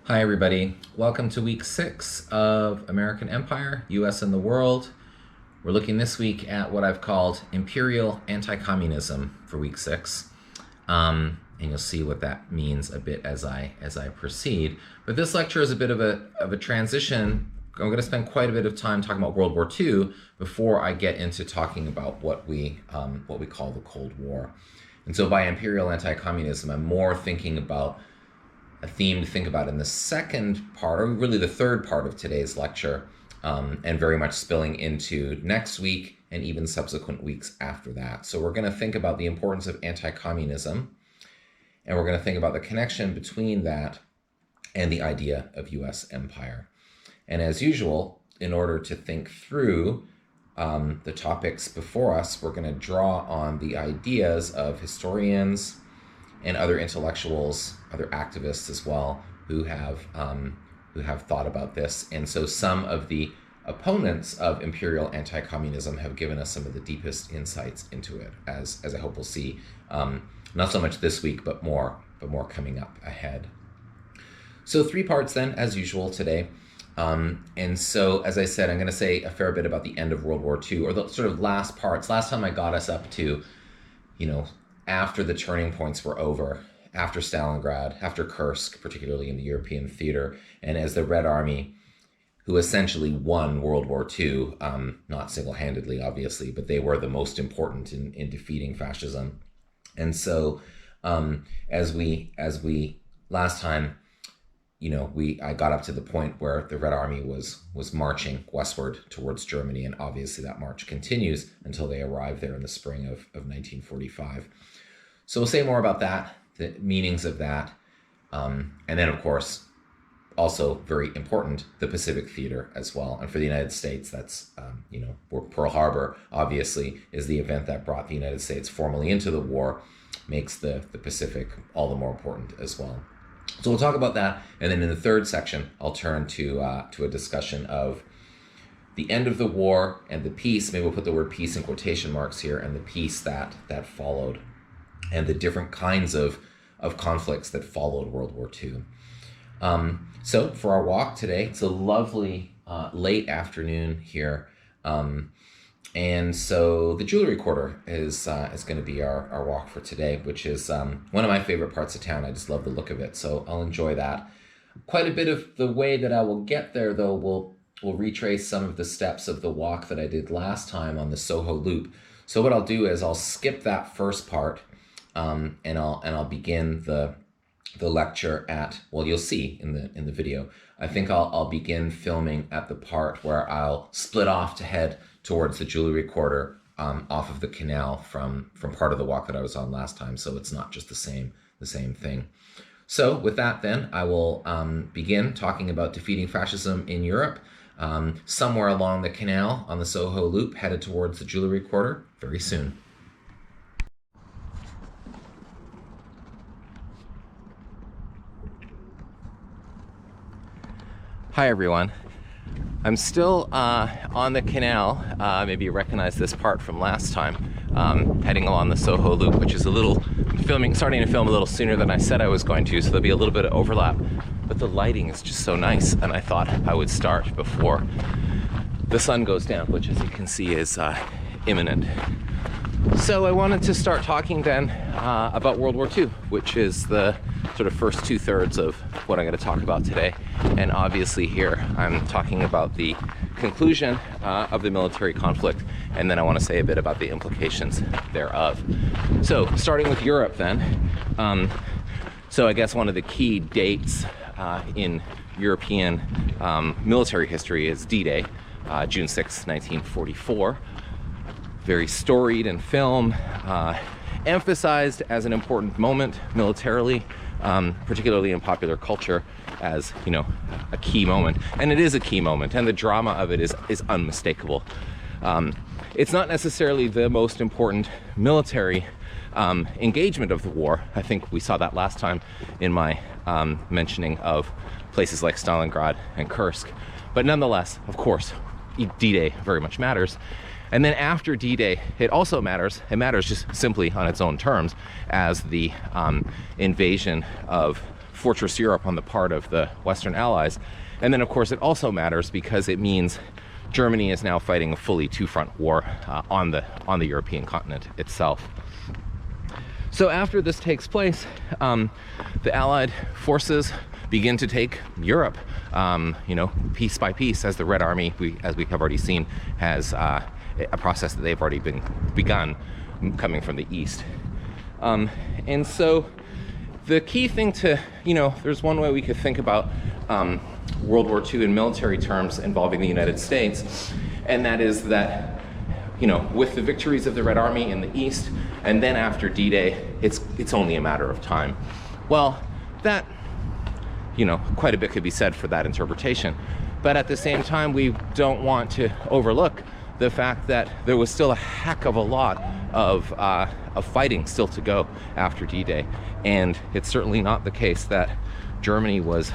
Hi everybody, welcome to week 6 of American Empire, US and the World. We're looking this week at what I've called Imperial Anticommunism for week 6. And you'll see what that means a bit as I proceed. But this lecture is a bit of a transition. I'm going to spend quite a bit of time talking about World War II before I get into talking about what we call the Cold War. And so by Imperial Anticommunism, I'm more thinking about a theme to think about in the second part, or really the third part of today's lecture, and very much spilling into next week and even subsequent weeks after that. So we're going to think about the importance of anti-communism, and we're going to think about the connection between that and the idea of US empire. And as usual, in order to think through the topics before us, we're going to draw on the ideas of historians and other intellectuals, other activists as well, who have thought about this. And so some of the opponents of imperial anti-communism have given us some of the deepest insights into it, as I hope we'll see, not so much this week, but more coming up ahead. So 3 parts then, as usual today. And so, as I said, I'm going to say a fair bit about the end of World War II, or the sort of last parts. Last time I got us up to, after the turning points were over, after Stalingrad, after Kursk, particularly in the European theater, and as the Red Army, who essentially won World War II, not single-handedly, obviously, but they were the most important in defeating fascism. And so, as we last time, I got up to the point where the Red Army was marching westward towards Germany, and obviously that march continues until they arrive there in the spring of 1945. So we'll say more about that, the meanings of that, and then of course, also very important, the Pacific Theater as well. And for the United States, that's, Pearl Harbor obviously is the event that brought the United States formally into the war, makes the Pacific all the more important as well. So we'll talk about that, and then in the third section, I'll turn to a discussion of the end of the war and the peace. Maybe we'll put the word peace in quotation marks here, and the peace that followed, and the different kinds of conflicts that followed World War II. So for our walk today, it's a lovely late afternoon here. And so the jewelry quarter is going to be our walk for today, which is one of my favorite parts of town. I just love the look of it, so I'll enjoy that. Quite a bit of the way that I will get there, though, will retrace some of the steps of the walk that I did last time on the Soho Loop. So what I'll do is I'll skip that first part, and I'll begin the lecture at, well, you'll see in the video. I think I'll begin filming at the part where I'll split off to head towards the jewelry quarter off of the canal from part of the walk that I was on last time, so it's not just the same thing. So with that then, I will begin talking about defeating fascism in Europe, somewhere along the canal on the Soho Loop, headed towards the jewelry quarter very soon. Hi everyone. I'm still on the canal. Maybe you recognize this part from last time, heading along the Soho Loop, which is starting to film a little sooner than I said I was going to, so there'll be a little bit of overlap. But the lighting is just so nice, and I thought I would start before the sun goes down, which, as you can see, is imminent. So I wanted to start talking then about World War II, which is the sort of first 2/3 of what I'm going to talk about today. And obviously here I'm talking about the conclusion of the military conflict, and then I want to say a bit about the implications thereof. So starting with Europe then, so I guess one of the key dates in European military history is D-Day, June 6, 1944. Very storied in film, emphasized as an important moment militarily, particularly in popular culture, as a key moment. And it is a key moment, and the drama of it is unmistakable. It's not necessarily the most important military engagement of the war. I think we saw that last time in my mentioning of places like Stalingrad and Kursk. But nonetheless, of course, D-Day very much matters. And then after D-Day, it also matters. It matters just simply on its own terms as the invasion of Fortress Europe on the part of the Western Allies. And then, of course, it also matters because it means Germany is now fighting a fully two-front war on the European continent itself. So after this takes place, the Allied forces begin to take Europe, piece by piece, as the Red Army, as we have already seen, has a process that they've already begun coming from the east. And so the key thing to, there's one way we could think about World War II in military terms involving the United States, and that is that, with the victories of the Red Army in the east, and then after D-Day, it's only a matter of time. Well, that, quite a bit could be said for that interpretation. But at the same time, we don't want to overlook the fact that there was still a heck of a lot of fighting still to go after D-Day. And it's certainly not the case that Germany was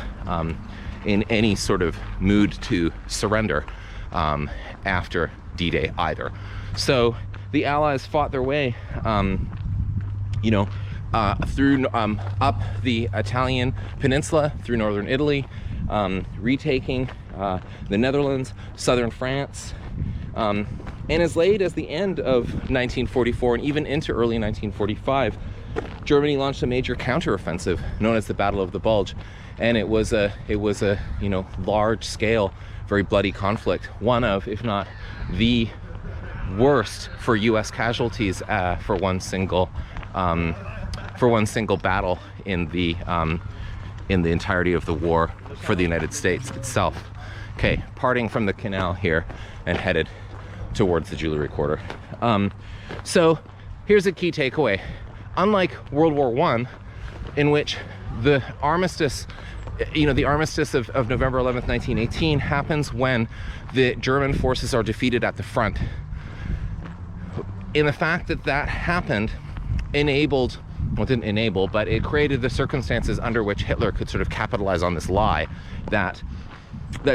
in any sort of mood to surrender after D-Day either. So the Allies fought their way, through up the Italian peninsula, through northern Italy, retaking the Netherlands, southern France, and as late as the end of 1944 and even into early 1945, Germany launched a major counteroffensive known as the Battle of the Bulge, and it was a large-scale, very bloody conflict, one of, if not the worst for U.S. casualties for one single battle in the entirety of the war for the United States itself. Okay, parting from the canal here and headed towards the Jewelry Quarter. So here's a key takeaway. Unlike World War I, in which the armistice, the armistice of November 11th, 1918 happens when the German forces are defeated at the front. In the fact that happened didn't enable, but it created the circumstances under which Hitler could sort of capitalize on this lie that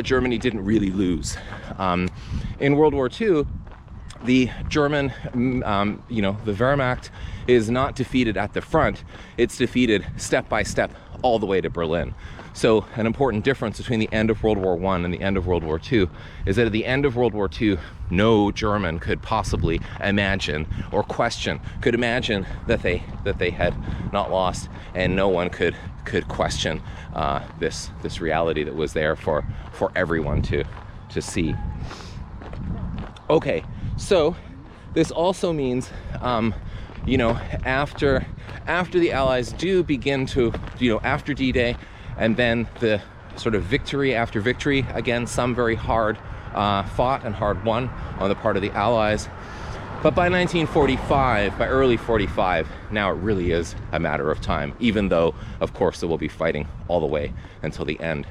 Germany didn't really lose. In World War II, the German, the Wehrmacht is not defeated at the front. It's defeated step by step all the way to Berlin. So an important difference between the end of World War I and the end of World War II is that at the end of World War II, no German could possibly imagine or could imagine that they had not lost, and no one could question this reality that was there for everyone to see. Okay, so this also means after the Allies do begin to, after D-Day, and then the sort of victory after victory, again, some very hard fought and hard won on the part of the Allies. But by 1945, by early 45, now it really is a matter of time, even though, of course, they will be fighting all the way until the end.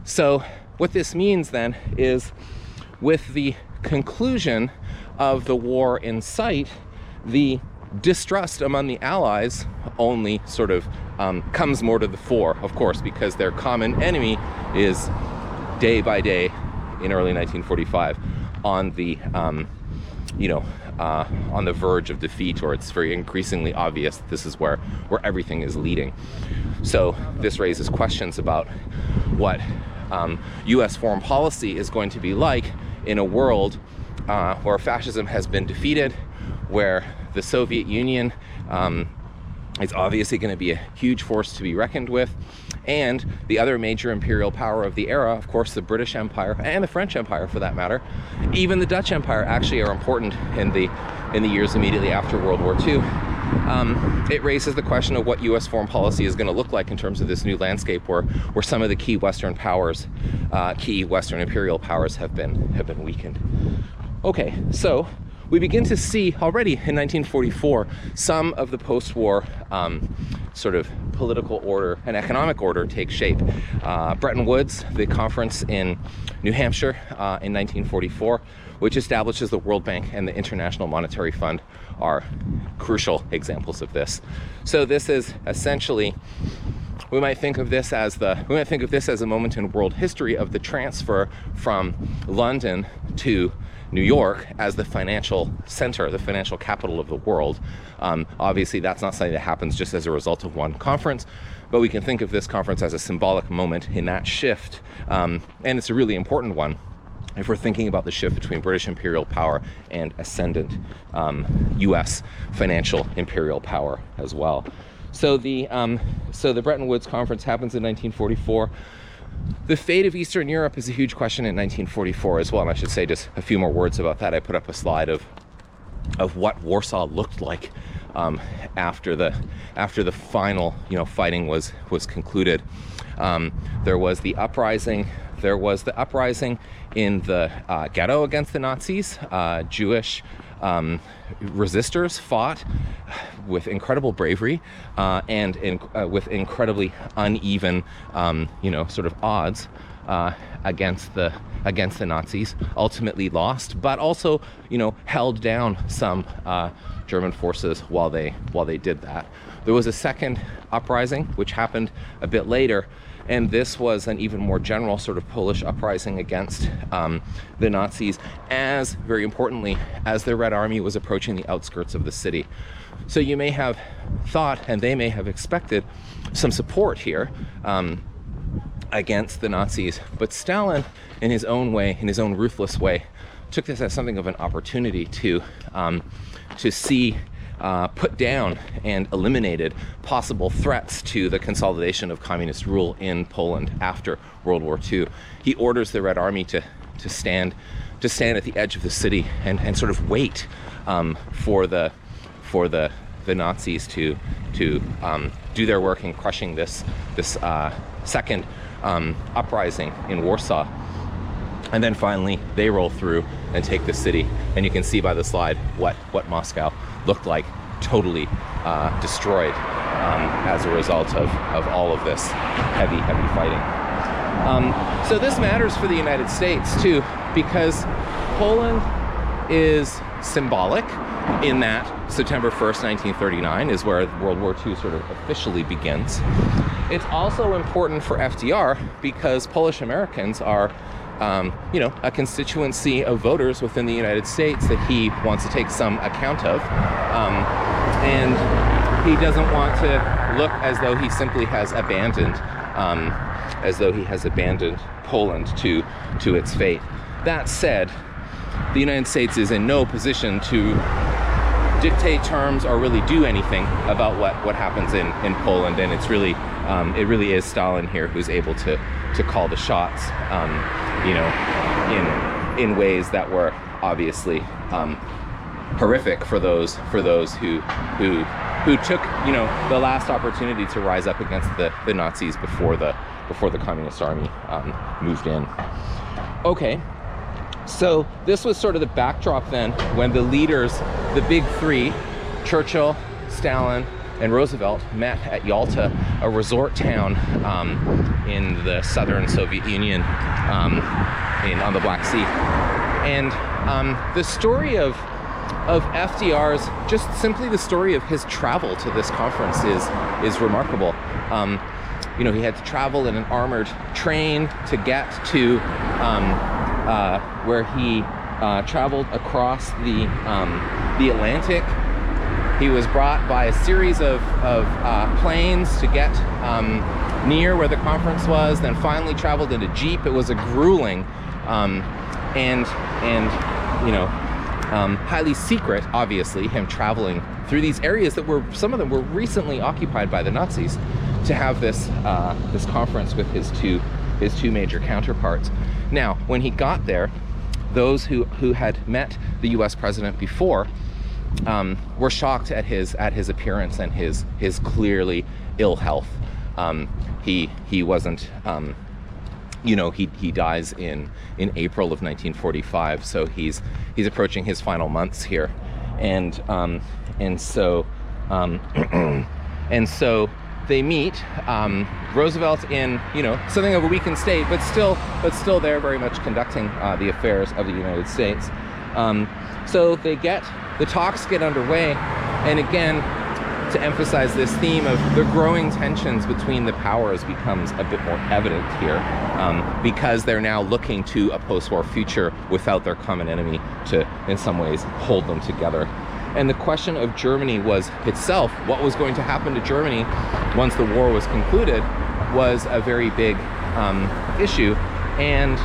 So what this means then is, with the conclusion of the war in sight, the distrust among the Allies only sort of comes more to the fore, of course, because their common enemy is day by day in early 1945 on the on the verge of defeat, or it's very increasingly obvious that this is where everything is leading. So this raises questions about what U.S. foreign policy is going to be like in a world where fascism has been defeated, where the Soviet Union is obviously going to be a huge force to be reckoned with, and the other major imperial power of the era, of course, the British Empire and the French Empire, for that matter, even the Dutch Empire, actually are important in the years immediately after World War II. It raises the question of what U.S. foreign policy is going to look like in terms of this new landscape, where some of the key Western powers, key Western imperial powers, have been weakened. Okay, so we begin to see already in 1944 some of the post-war sort of political order and economic order take shape. Bretton Woods, the conference in New Hampshire in 1944, which establishes the World Bank and the International Monetary Fund, are crucial examples of this. So this is essentially, we might think of this as a moment in world history of the transfer from London to New York as the financial center, the financial capital of the world. Obviously, that's not something that happens just as a result of one conference, but we can think of this conference as a symbolic moment in that shift, and it's a really important one if we're thinking about the shift between British imperial power and ascendant U.S. financial imperial power as well. So the Bretton Woods Conference happens in 1944. The fate of Eastern Europe is a huge question in 1944 as well, and I should say just a few more words about that. I put up a slide of what Warsaw looked like after the final fighting was concluded. There was the uprising. There was the uprising in the ghetto against the Nazis. Jewish resistors fought with incredible bravery and with incredibly uneven, sort of odds against the Nazis. Ultimately lost, but also, held down some German forces while they did that. There was a second uprising, which happened a bit later. And this was an even more general sort of Polish uprising against the Nazis, as, very importantly, as the Red Army was approaching the outskirts of the city. So you may have thought, and they may have expected, some support here against the Nazis. But Stalin, in his own way, in his own ruthless way, took this as something of an opportunity to see put down and eliminated possible threats to the consolidation of communist rule in Poland after World War II. He orders the Red Army to stand at the edge of the city and sort of wait for the Nazis to do their work in crushing this second uprising in Warsaw. And then finally they roll through and take the city, and you can see by the slide what Moscow looked like, totally destroyed as a result of all of this heavy fighting. So this matters for the United States too, because Poland is symbolic in that September 1st, 1939 is where World War II sort of officially begins. It's also important for FDR because Polish Americans are a constituency of voters within the United States that he wants to take some account of. And he doesn't want to look as though he simply has abandoned Poland to its fate. That said, the United States is in no position to dictate terms or really do anything about what happens in Poland, and it's really it really is Stalin here who's able to call the shots, in ways that were obviously horrific for those who took the last opportunity to rise up against the Nazis before the Communist Army moved in. Okay. So this was sort of the backdrop then when the leaders, the big three, Churchill, Stalin, and Roosevelt, met at Yalta, a resort town in the southern Soviet Union on the Black Sea. And the story of FDR's, just simply the story of his travel to this conference is remarkable. He had to travel in an armored train to get to where he traveled across the Atlantic. He was brought by a series of planes to get near where the conference was, then finally traveled in a Jeep. It was a grueling and highly secret, obviously, him traveling through these areas that some of them were recently occupied by the Nazis, to have this conference with his two major counterparts. Now, when he got there, those who had met the U.S. president before were shocked at his appearance and his clearly ill health. He wasn't, he dies in April of 1945, so he's approaching his final months here, and so they meet. Roosevelt in something of a weakened state, but still there, very much conducting the affairs of the United States. So the talks get underway, and again, to emphasize this theme of the growing tensions between the powers becomes a bit more evident here, because they're now looking to a post-war future without their common enemy to, in some ways, hold them together. And the question of Germany was itself, what was going to happen to Germany once the war was concluded, was a very big issue. And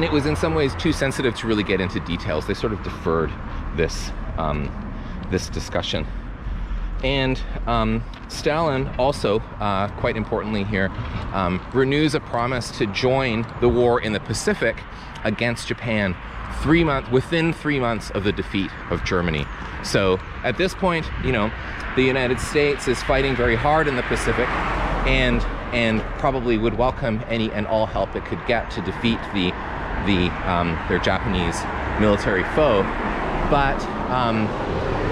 it was in some ways too sensitive to really get into details. They sort of deferred this discussion. And Stalin also, quite importantly here, renews a promise to join the war in the Pacific against Japan within 3 months of the defeat of Germany. So at this point, you know, the United States is fighting very hard in the Pacific, and probably would welcome any and all help it could get to defeat their Japanese military foe. But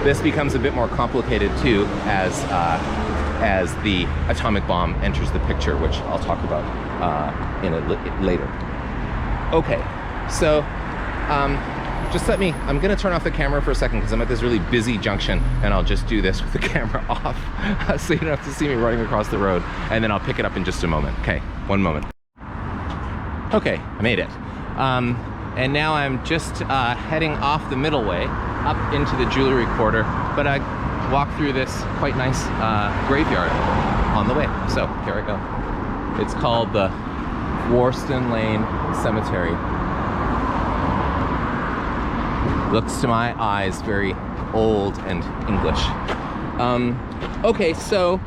this becomes a bit more complicated too as the atomic bomb enters the picture, which I'll talk about later. Okay, so I'm gonna turn off the camera for a second because I'm at this really busy junction, and I'll just do this with the camera off so you don't have to see me running across the road, and then I'll pick it up in just a moment. Okay, one moment. Okay, I made it. And now I'm just heading off the middle way up into the jewelry quarter, but I walked through this quite nice graveyard on the way. So here I go. It's called the Warston Lane Cemetery. Looks to my eyes very old and English. Okay, so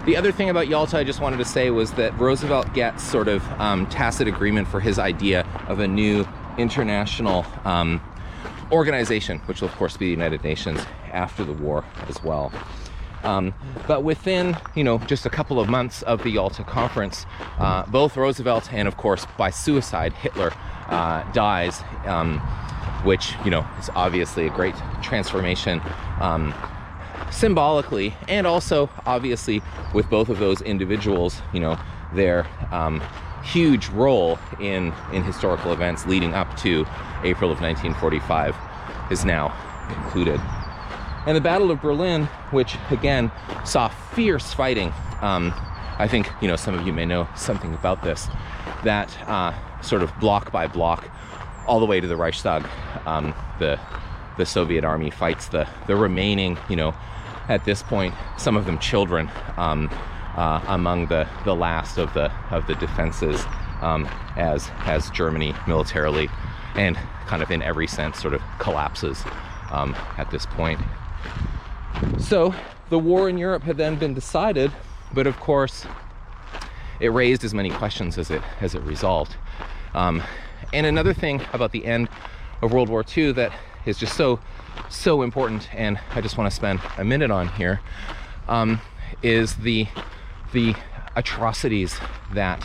the other thing about Yalta I just wanted to say was that Roosevelt gets sort of tacit agreement for his idea of a new international organization, which will of course be the United Nations after the war as well. But within, you know, just a couple of months of the Yalta Conference, both Roosevelt and of course by suicide Hitler dies, which, you know, is obviously a great transformation symbolically, and also obviously with both of those individuals, you know, their huge role in historical events leading up to April of 1945 is now concluded. And the Battle of Berlin, which again saw fierce fighting, I think, you know, some of you may know something about this, that sort of block by block all the way to the Reichstag, the Soviet army fights the remaining, you know, at this point, some of them children, among the last of the defenses, as Germany militarily and kind of in every sense sort of collapses at this point. So the war in Europe had then been decided, but of course it raised as many questions as it resolved. And another thing about the end of World War II that is just so important, and I just want to spend a minute on here, is the atrocities that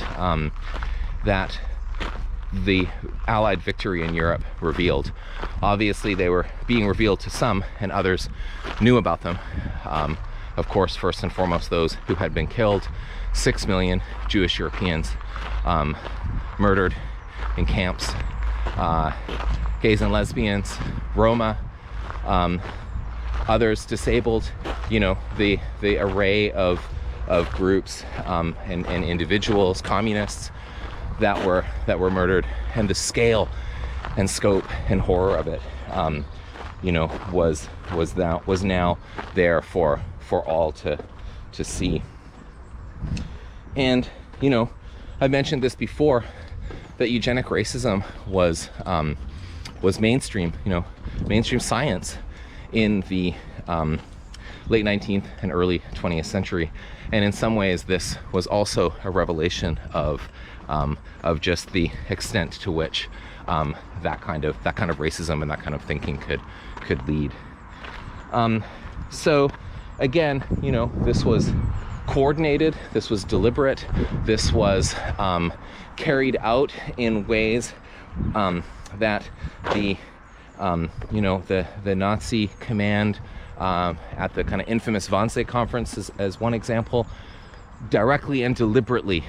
the Allied victory in Europe revealed. Obviously, they were being revealed to some, and others knew about them. Of course, first and foremost, those who had been killed. 6 million Jewish Europeans murdered in camps, gays and lesbians, Roma, others disabled, you know, the array of groups and individuals, communists that were murdered, and the scale and scope and horror of it, you know, was now there for all to see. And, you know, I mentioned this before, that eugenic racism was mainstream, you know, mainstream science in the late 19th and early 20th century. And in some ways, this was also a revelation of just the extent to which that kind of racism and that kind of thinking could lead. So again, you know, this was coordinated, this was deliberate, this was carried out in ways that the Nazi command at the kind of infamous Wannsee Conference, as one example, directly and deliberately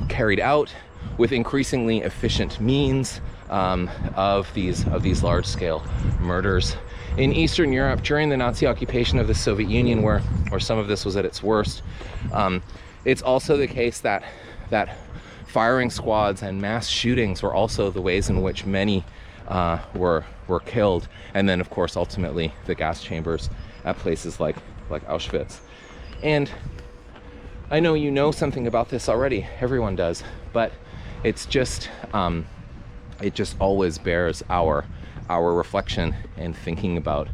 carried out with increasingly efficient means of these large-scale murders. In Eastern Europe, during the Nazi occupation of the Soviet Union, where some of this was at its worst, it's also the case that firing squads and mass shootings were also the ways in which many were killed, and then of course ultimately the gas chambers at places like Auschwitz. And I know you know something about this already, everyone does, but it's just it just always bears our reflection and thinking about.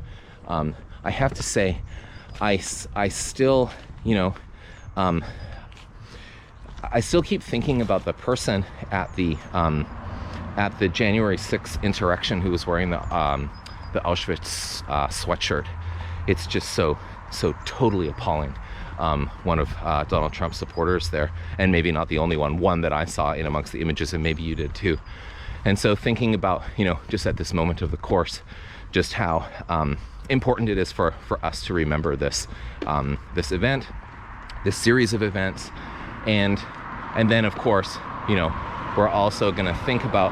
I have to say, I still, I still keep thinking about the person at the January 6th insurrection who was wearing the Auschwitz sweatshirt. It's just so totally appalling. One of Donald Trump's supporters there, and maybe not the only one that I saw in amongst the images, and maybe you did too. And so thinking about, just at this moment of the course, just how important it is for us to remember this this event, this series of events, and then of course, we're also going to think about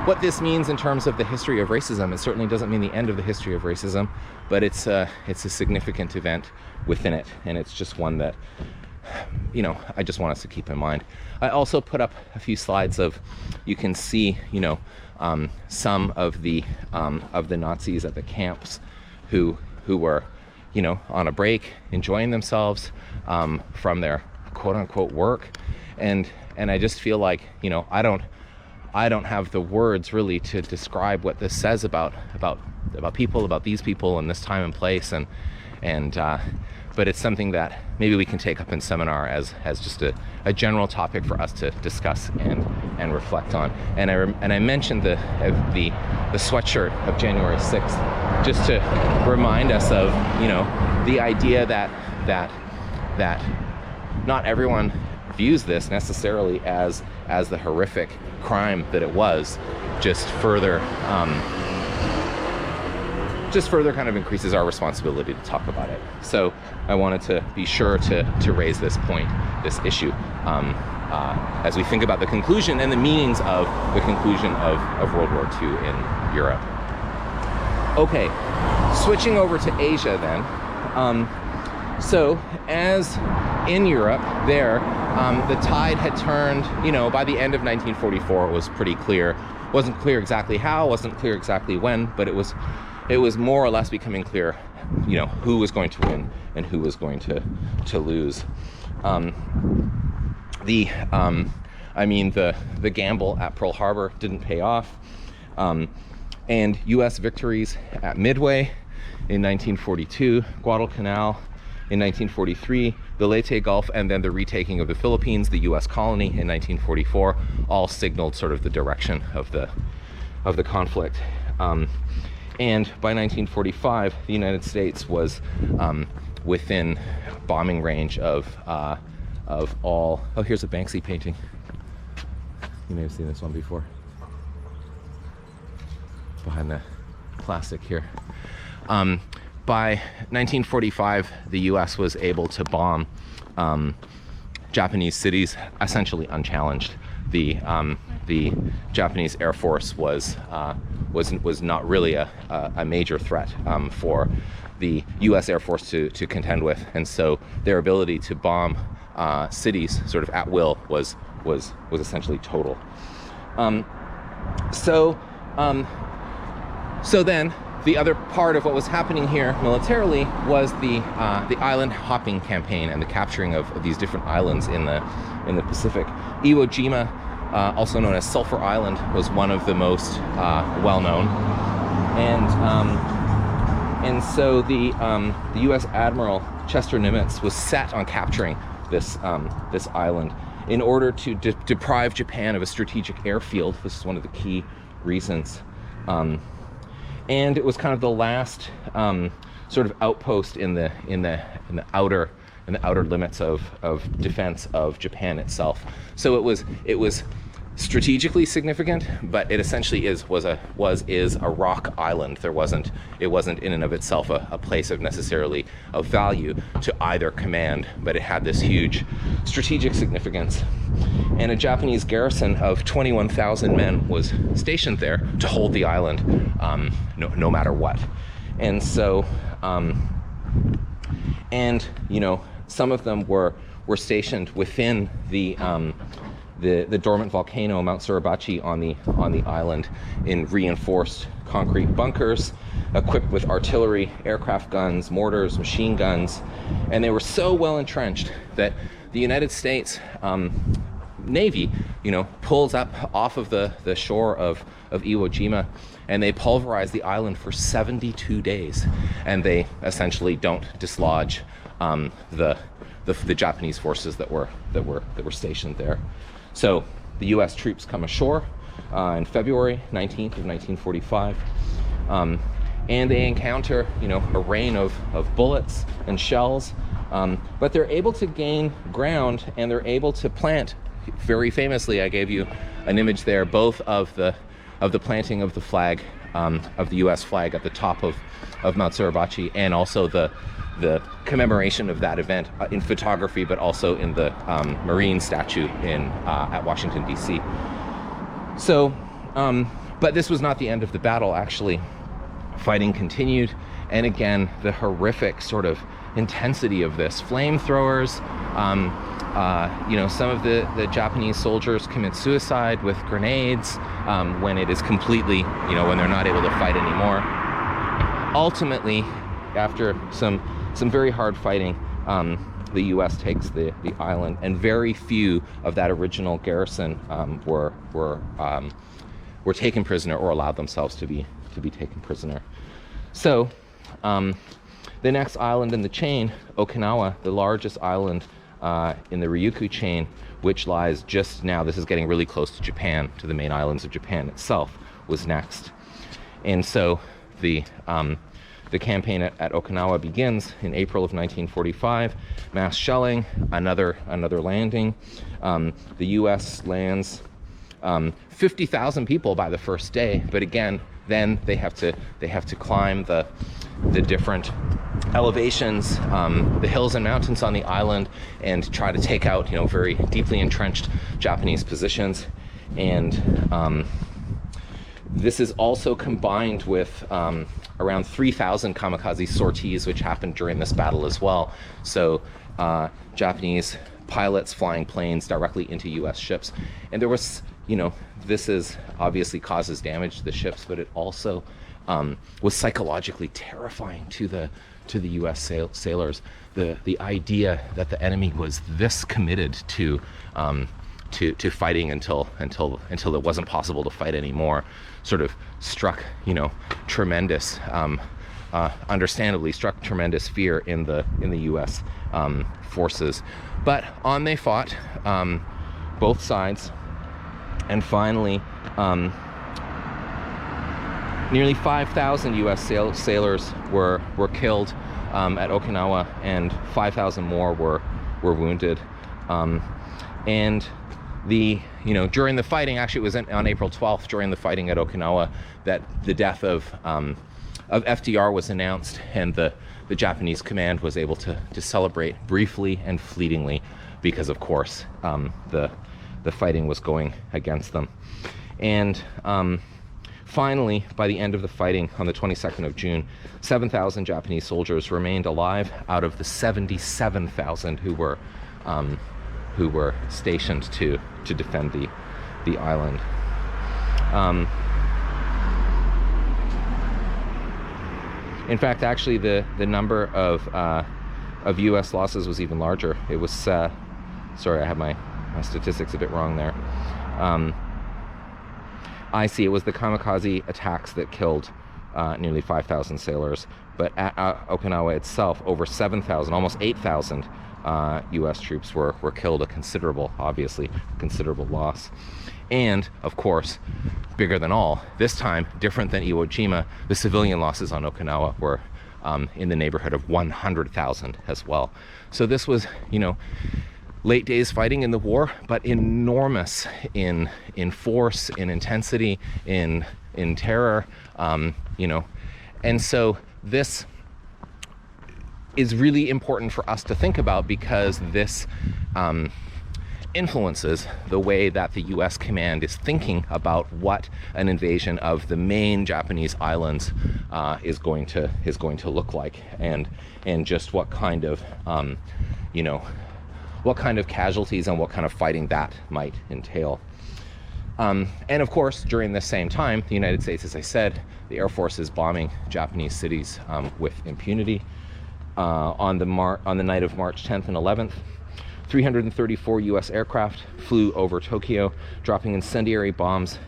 what this means in terms of the history of racism. It certainly doesn't mean the end of the history of racism, but it's a significant event within it, and it's just one that I just want us to keep in mind. I also put up a few slides of, you can see, some of the Nazis at the camps who were, on a break, enjoying themselves from their quote unquote work, and I just feel like, I don't have the words really to describe what this says about people, about these people in this time and place, and but it's something that maybe we can take up in seminar as just a general topic for us to discuss and reflect on. And I mentioned the sweatshirt of January 6th just to remind us of the idea that not everyone views this necessarily as the horrific crime that it was. Just further kind of increases our responsibility to talk about it. So I wanted to be sure to raise this point, this issue, as we think about the conclusion and the meanings of the conclusion of World War II in Europe. Okay, switching over to Asia then. So as in Europe there, the tide had turned, by the end of 1944, it was pretty clear. Wasn't clear exactly how, wasn't clear exactly when, but it was more or less becoming clear, who was going to win and who was going to lose. The gamble at Pearl Harbor didn't pay off, and U.S. victories at Midway in 1942, Guadalcanal in 1943, the Leyte Gulf, and then the retaking of the Philippines, the U.S. colony in 1944, all signaled sort of the direction of the conflict. And by 1945, the United States was within bombing range of all. Oh, here's a Banksy painting. You may have seen this one before. Behind the plastic here. By 1945, the U.S. was able to bomb Japanese cities essentially unchallenged. The Japanese Air Force was not really a major threat for the U.S. Air Force to contend with, and so their ability to bomb cities sort of at will was essentially total. So then the other part of what was happening here militarily was the island hopping campaign and the capturing of these different islands in the Pacific. Iwo Jima, also known as Sulphur Island, was one of the most well-known, and so the U.S. Admiral Chester Nimitz was set on capturing this island in order to deprive Japan of a strategic airfield. This is one of the key reasons. And it was kind of the last sort of outpost in the outer limits of defense of Japan itself. So it was strategically significant, but it essentially is a rock island. It wasn't in and of itself a place of necessarily of value to either command, but it had this huge strategic significance. And a Japanese garrison of 21,000 men was stationed there to hold the island, no matter what. And so, some of them were stationed within the the dormant volcano, Mount Suribachi, on the island in reinforced concrete bunkers, equipped with artillery, aircraft guns, mortars, machine guns, and they were so well entrenched that the United States Navy, pulls up off of the shore of Iwo Jima, and they pulverize the island for 72 days, and they essentially don't dislodge the Japanese forces that were stationed there. So the U.S. troops come ashore in February 19th of 1945, and they encounter a rain of bullets and shells, but they're able to gain ground, and they're able to plant. Very famously, I gave you an image there, both of the planting of the flag, of the U.S. flag at the top of Mount Suribachi, and also the commemoration of that event in photography, but also in the Marine statue at Washington, D.C. So, but this was not the end of the battle, actually. Fighting continued, and again, the horrific sort of intensity of this. Flamethrowers, some of the Japanese soldiers commit suicide with grenades when it is completely, when they're not able to fight anymore. Ultimately, after some very hard fighting, the U.S. takes the island, and very few of that original garrison were taken prisoner or allowed themselves to be taken prisoner. So, the next island in the chain, Okinawa, the largest island in the Ryukyu chain, which lies just now, this is getting really close to Japan, to the main islands of Japan itself, was next. And so the campaign at Okinawa begins in April of 1945. Mass shelling, another landing. The U.S. lands 50,000 people by the first day, but again, then they have to climb the different elevations, the hills and mountains on the island, and try to take out very deeply entrenched Japanese positions. And this is also combined with around 3,000 kamikaze sorties, which happened during this battle as well. So Japanese pilots flying planes directly into U.S. ships. And there was, this is obviously causes damage to the ships, but it also was psychologically terrifying to the U.S. sailors. The idea that the enemy was this committed to fighting until it wasn't possible to fight anymore, sort of struck tremendous, understandably struck tremendous fear in the U.S. Forces. But on they fought, both sides, and finally nearly 5,000 U.S. sailors were killed at Okinawa, and 5,000 more were wounded. And during the fighting, actually it was on April 12th, during the fighting at Okinawa, that the death of FDR was announced, and the Japanese command was able to celebrate briefly and fleetingly, because of course the fighting was going against them. And finally, by the end of the fighting on the 22nd of June, 7,000 Japanese soldiers remained alive out of the 77,000 who were stationed to defend the island. In fact, actually, the number of U.S. losses was even larger. It was sorry, I have my statistics a bit wrong there. I see, it was the kamikaze attacks that killed nearly 5,000 sailors, but at Okinawa itself, over 7,000, almost 8,000 U.S. troops were killed, a considerable loss. And, of course, bigger than all, this time, different than Iwo Jima, the civilian losses on Okinawa were in the neighborhood of 100,000 as well. So this was, late days fighting in the war, but enormous in force, in intensity, in terror, And so this is really important for us to think about, because this influences the way that the U.S. command is thinking about what an invasion of the main Japanese islands is going to look like, and just what kind of what kind of casualties and what kind of fighting that might entail. And of course, during this same time, the United States, as I said, the Air Force is bombing Japanese cities with impunity. On the night of March 10th and 11th, 334 U.S. aircraft flew over Tokyo, dropping incendiary bombs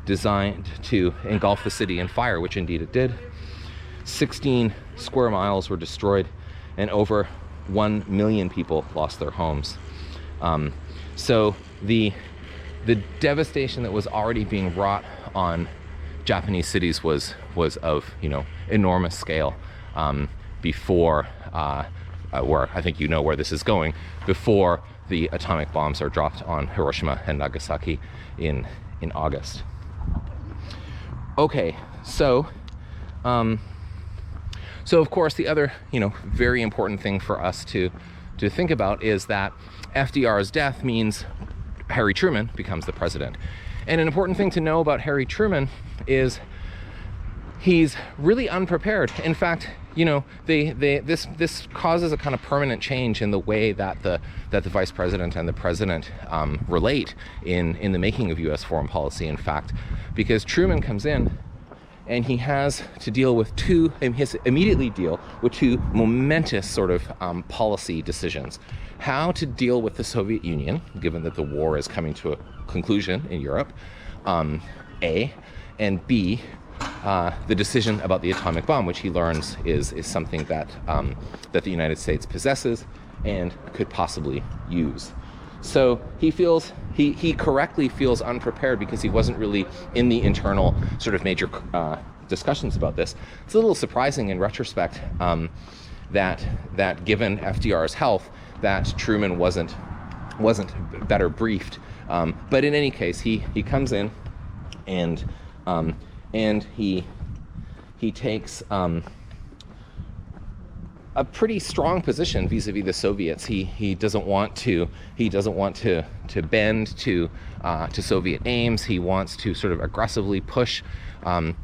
designed to engulf the city in fire, which indeed it did. 16 square miles were destroyed, and over 1 million people lost their homes. So the devastation that was already being wrought on Japanese cities was of, you know, enormous scale before, where I think you know where this is going, before the atomic bombs are dropped on Hiroshima and Nagasaki in August. Okay, so of course the other, you know, very important thing for us to think about is that FDR's death means Harry Truman becomes the president. And an important thing to know about Harry Truman is he's really unprepared. In fact, you know, this causes a kind of permanent change in the way that the vice president and the president relate in the making of U.S. foreign policy. In fact, because Truman comes in and he has to deal with two momentous sort of policy decisions. How to deal with the Soviet Union, given that the war is coming to a conclusion in Europe, A, and B, the decision about the atomic bomb, which he learns is something that the United States possesses and could possibly use. So he correctly feels unprepared because he wasn't really in the internal sort of major discussions about this. It's a little surprising in retrospect that given FDR's health, that Truman wasn't better briefed. But in any case, he comes in and he takes a pretty strong position vis-a-vis the Soviets. He doesn't want to bend to Soviet aims. He wants to sort of aggressively push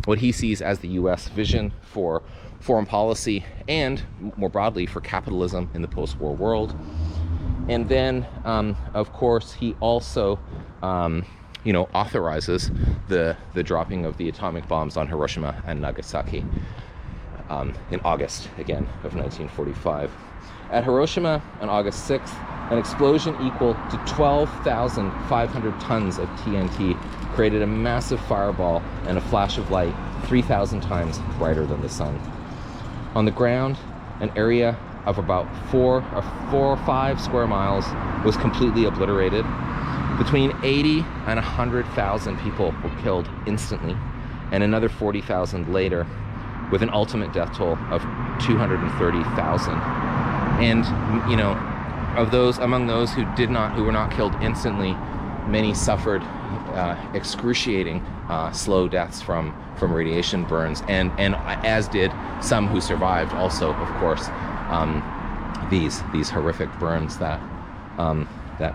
what he sees as the U.S. vision for foreign policy and more broadly for capitalism in the post-war world. And then, of course, he also authorizes the dropping of the atomic bombs on Hiroshima and Nagasaki in August, again, of 1945. At Hiroshima on August 6th, an explosion equal to 12,500 tons of TNT created a massive fireball and a flash of light 3,000 times brighter than the sun. On the ground, an area of about 4 or 5 square miles was completely obliterated. Between 80 and 100,000 people were killed instantly, and another 40,000 later, with an ultimate death toll of 230,000. And, you know, among those who were not killed instantly, many suffered excruciating slow deaths from radiation burns, and as did some who survived also, of course, these horrific burns that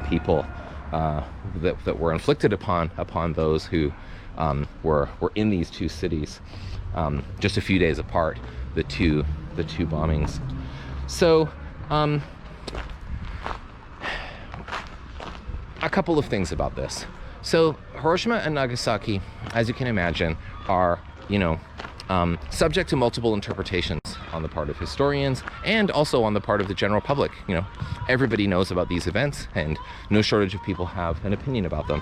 people that were inflicted upon those who were in these two cities, just a few days apart, the two bombings. So a couple of things about this. So Hiroshima and Nagasaki, as you can imagine, are subject to multiple interpretations on the part of historians and also on the part of the general public. You know, everybody knows about these events, and no shortage of people have an opinion about them.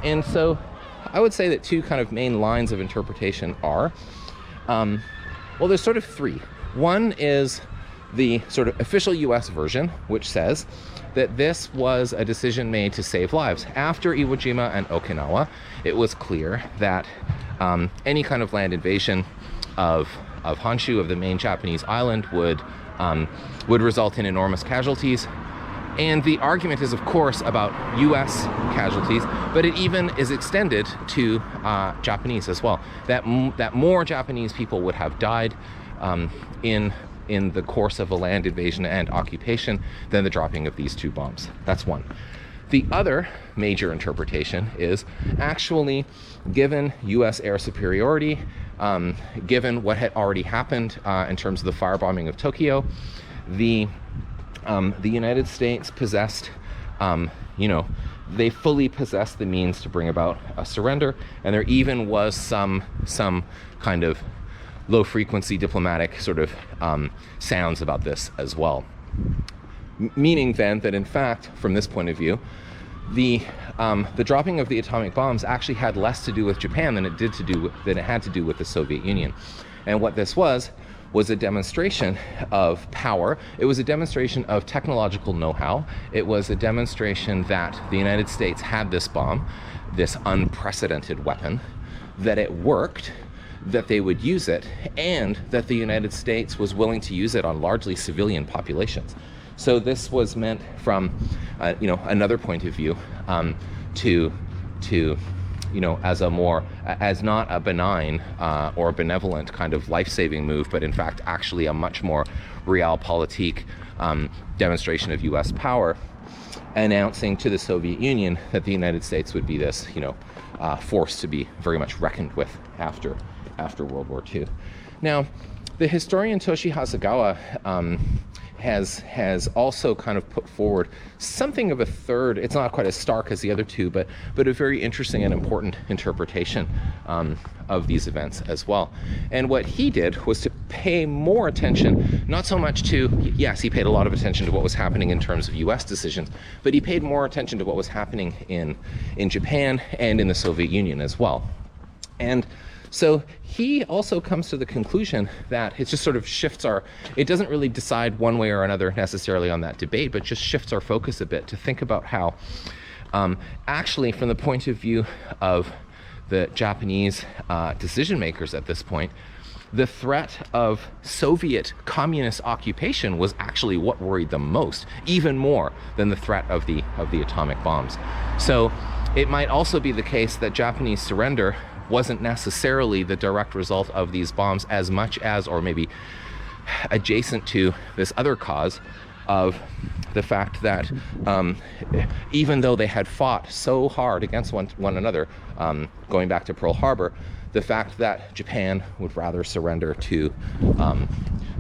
And so I would say that two kind of main lines of interpretation are, well, there's sort of three. One is the sort of official US version, which says that this was a decision made to save lives. After Iwo Jima and Okinawa, it was clear that any kind of land invasion of Honshu, of the main Japanese island, would result in enormous casualties. And the argument is, of course, about US casualties, but it even is extended to Japanese as well. That more Japanese people would have died in the course of a land invasion and occupation than the dropping of these two bombs. That's one. The other major interpretation is actually, given US air superiority, given what had already happened in terms of the firebombing of Tokyo, the the United States possessed, they fully possessed the means to bring about a surrender, and there even was some kind of low-frequency diplomatic sort of sounds about this as well. Meaning then that, in fact, from this point of view, the dropping of the atomic bombs actually had less to do with Japan than it had to do with the Soviet Union. And what this was a demonstration of power. It was a demonstration of technological know-how. It was a demonstration that the United States had this bomb, this unprecedented weapon, that it worked, that they would use it, and that the United States was willing to use it on largely civilian populations. So this was meant from, another point of view, as not a benign or benevolent kind of life-saving move, but in fact actually a much more realpolitik demonstration of U.S. power, announcing to the Soviet Union that the United States would be this, force to be very much reckoned with after World War II. Now, the historian Toshi Hasegawa has also kind of put forward something of a third, it's not quite as stark as the other two, but a very interesting and important interpretation of these events as well. And what he did was to pay more attention, not so much to, yes, he paid a lot of attention to what was happening in terms of US decisions, but he paid more attention to what was happening in Japan and in the Soviet Union as well. And so he also comes to the conclusion that it just sort of shifts it doesn't really decide one way or another necessarily on that debate, but just shifts our focus a bit to think about how actually from the point of view of the Japanese decision makers at this point, the threat of Soviet communist occupation was actually what worried them most, even more than the threat of the atomic bombs. So it might also be the case that Japanese surrender wasn't necessarily the direct result of these bombs as much as, or maybe adjacent to, this other cause of the fact that even though they had fought so hard against one another, going back to Pearl Harbor, the fact that Japan would rather surrender to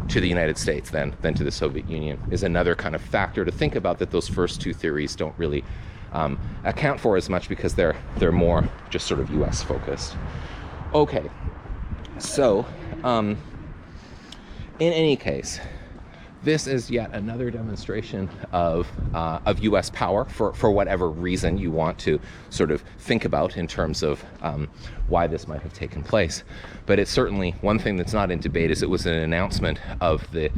the United States than to the Soviet Union is another kind of factor to think about, that those first two theories don't really account for as much, because they're more just sort of US focused. Okay, so in any case, this is yet another demonstration of US power for whatever reason you want to sort of think about in terms of why this might have taken place. But it's certainly one thing that's not in debate, is it was an announcement of the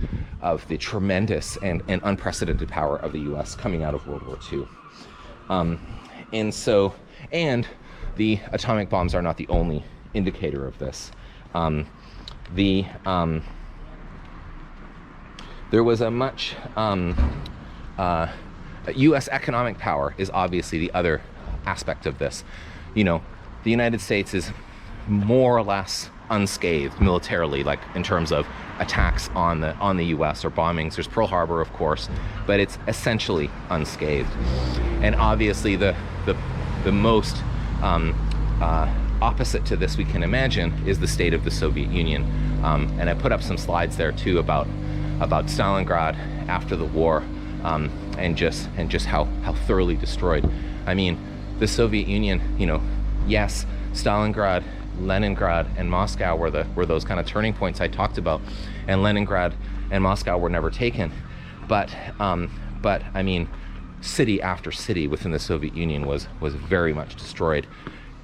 tremendous and unprecedented power of the US coming out of World War II. And the atomic bombs are not the only indicator of this. There was a much U.S. economic power is obviously the other aspect of this. The United States is more or less unscathed militarily, like in terms of attacks on the U.S. or bombings. There's Pearl Harbor, of course, but it's essentially unscathed. And obviously the most opposite to this we can imagine is the state of the Soviet Union. And I put up some slides there too about Stalingrad after the war, and just how thoroughly destroyed. I mean, the Soviet Union, yes, Stalingrad, Leningrad, and Moscow were those kind of turning points I talked about, and Leningrad and Moscow were never taken. But I mean, city after city within the Soviet Union was very much destroyed.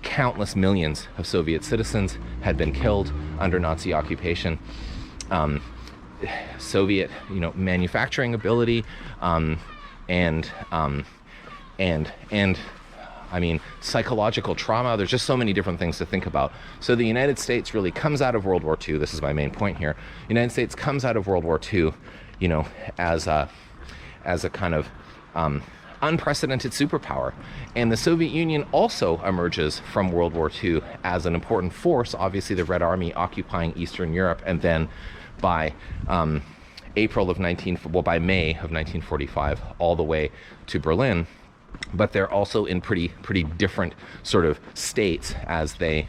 Countless millions of Soviet citizens had been killed under Nazi occupation. Soviet, manufacturing ability, and I mean, psychological trauma. There's just so many different things to think about. So the United States really comes out of World War II. This is my main point here. The United States comes out of World War II, as a kind of unprecedented superpower. And the Soviet Union also emerges from World War II as an important force. Obviously, the Red Army occupying Eastern Europe, and then by May of 1945, all the way to Berlin. But they're also in pretty different sort of states as they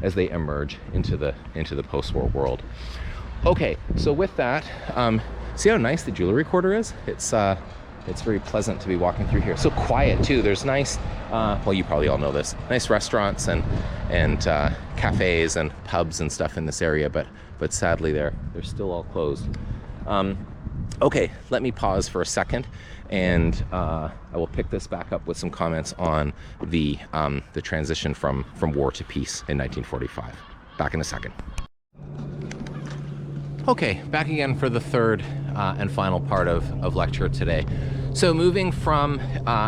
emerge into the post-war world. Okay, so with that, See how nice the jewelry quarter is? It's very pleasant to be walking through here. So quiet too. There's nice, well, you probably all know this, nice restaurants and cafes and pubs and stuff in this area, but sadly they're still all closed. Okay, let me pause for a second, and I will pick this back up with some comments on the transition from war to peace in 1945. Back in a second. Okay, back again for the third and final part of lecture today. So moving from,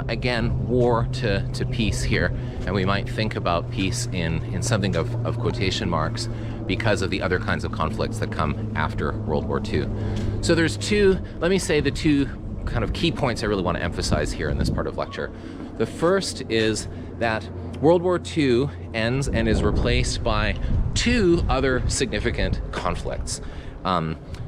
again, war to peace here, and we might think about peace in something of quotation marks because of the other kinds of conflicts that come after World War II. So there's let me say the two kind of key points I really want to emphasize here in this part of lecture. The first is that World War II ends and is replaced by two other significant conflicts.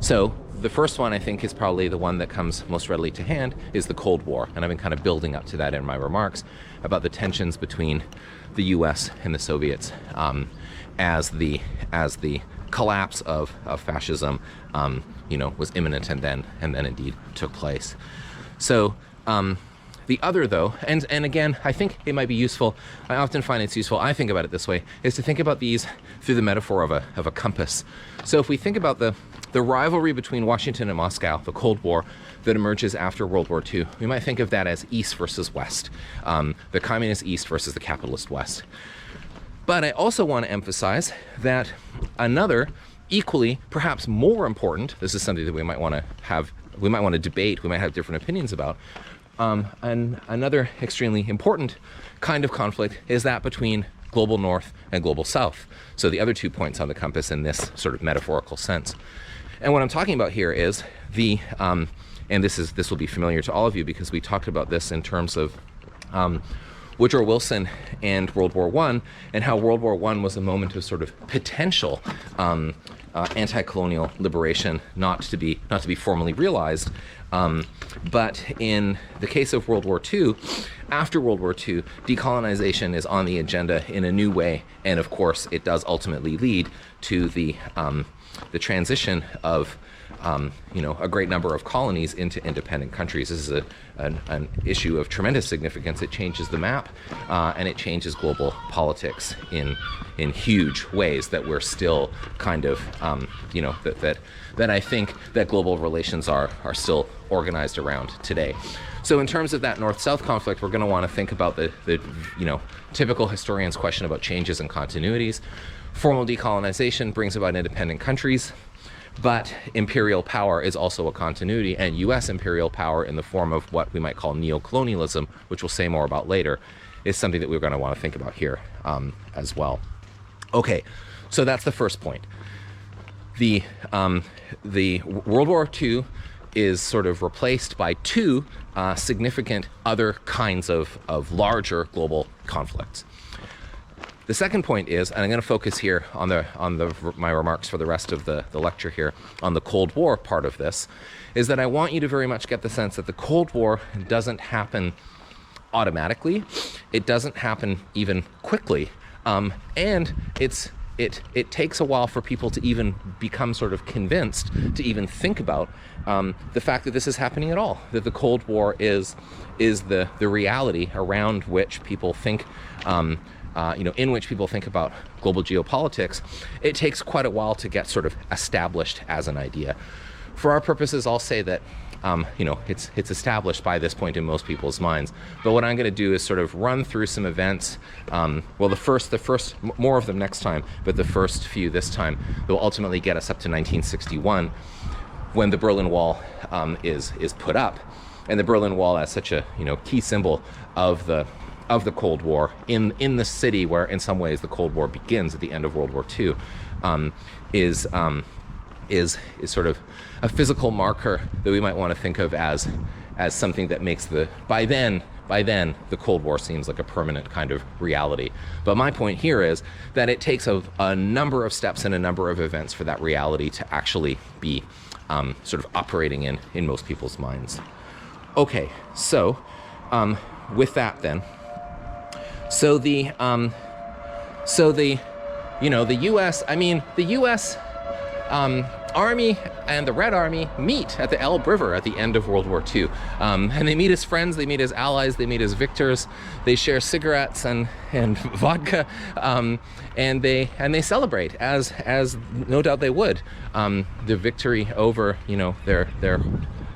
So the first one, I think, is probably the one that comes most readily to hand, is the Cold War. And I've been kind of building up to that in my remarks about the tensions between the US and the Soviets as the collapse of fascism was imminent and then indeed took place. So the other, though, and again, I think it might be useful, I often find it's useful, I think about it this way, is to think about these through the metaphor of a compass. So if we think about the rivalry between Washington and Moscow, the Cold War that emerges after World War II, we might think of that as East versus West, the communist East versus the capitalist West. But I also want to emphasize that another equally, perhaps more important, this is something that we might want to debate, we might have different opinions about, and another extremely important kind of conflict is that between global North and global South. So the other 2 points on the compass in this sort of metaphorical sense. And what I'm talking about here is and this will be familiar to all of you because we talked about this in terms of Woodrow Wilson and World War I, and how World War I was a moment of sort of potential anti-colonial liberation, not to be formally realized. But in the case of World War II, after World War II, decolonization is on the agenda in a new way, and of course, it does ultimately lead to the transition of a great number of colonies into independent countries. This is an issue of tremendous significance. It changes the map, and it changes global politics in huge ways that we're still kind of, that I think that global relations are still organized around today. So in terms of that North-South conflict, we're going to want to think about the typical historian's question about changes and continuities. Formal decolonization brings about independent countries. But imperial power is also a continuity, and U.S. imperial power in the form of what we might call neocolonialism, which we'll say more about later, is something that we're going to want to think about here as well. Okay, so that's the first point. The World War II is sort of replaced by two significant other kinds of larger global conflicts. The second point is, and I'm going to focus here on my remarks for the rest of the lecture here on the Cold War part of this, is that I want you to very much get the sense that the Cold War doesn't happen automatically. It doesn't happen even quickly, and it takes a while for people to even become sort of convinced to even think about the fact that this is happening at all. That the Cold War is the reality around which people think. In which people think about global geopolitics. It takes quite a while to get sort of established as an idea. For our purposes, I'll say that it's established by this point in most people's minds. But what I'm going to do is sort of run through some events. The first, more of them next time, but the first few this time, that will ultimately get us up to 1961, when the Berlin Wall is put up, and the Berlin Wall as such a key symbol of the Cold War in the city where in some ways the Cold War begins at the end of World War II, is sort of a physical marker that we might want to think of as something that makes by then the Cold War seems like a permanent kind of reality. But my point here is that it takes a number of steps and a number of events for that reality to actually be sort of operating in most people's minds. Okay, so with that then. So the U.S. Army and the Red Army meet at the Elbe River at the end of World War II. And they meet as friends, they meet as allies, they meet as victors. They share cigarettes and vodka, and they celebrate, as no doubt they would, the victory over, their